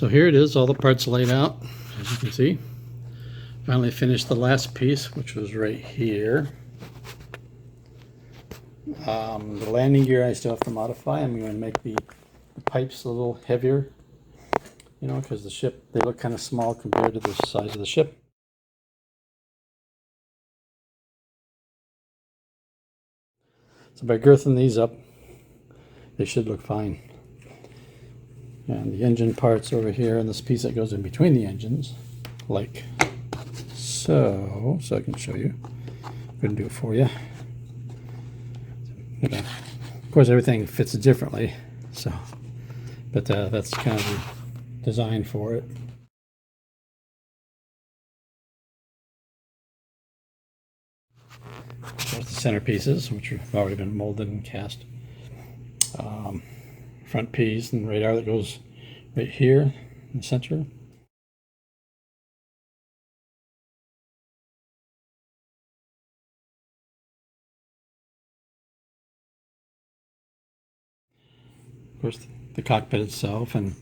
So here it is, all the parts laid out, as you can see. Finally finished the last piece, which was right here. The landing gear I still have to modify. I'm going to make the pipes a little heavier, you know, because the ship, they look kind of small compared to the size of the ship. So by girthing these up, they should look fine. And the engine parts over here, and this piece that goes in between the engines, like so. So I can show you. I'm going to do it for you. Of course, everything fits differently, so, but that's kind of the design for it. There's the center pieces, which have already been molded and cast. Front piece and radar that goes right here in the center. Of course, the cockpit itself and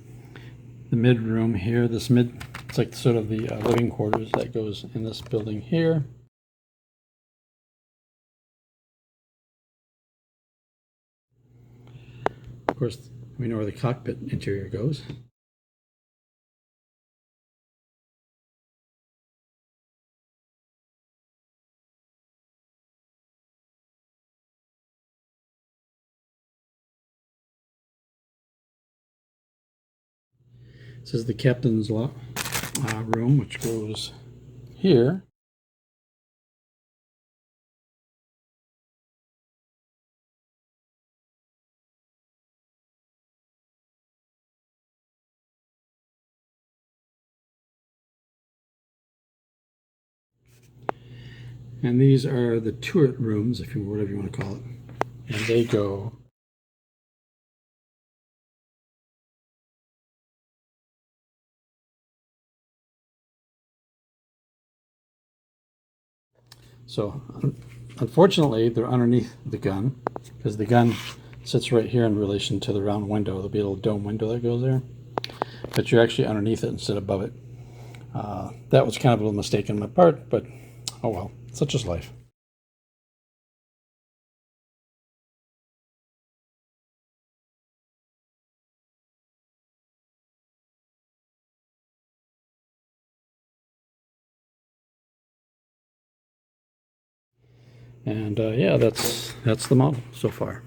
the mid room here. This mid, it's like sort of the living quarters that goes in this building here. Of course, we know where the cockpit interior goes. This is the captain's room, which goes here. And these are the turret rooms, if you whatever you want to call it. And they go so. Unfortunately, they're underneath the gun because the gun sits right here in relation to the round window. There'll be a little dome window that goes there, but you're actually underneath it instead of above it. That was kind of a little mistake on my part, but oh well, such is life. And yeah, that's the model so far.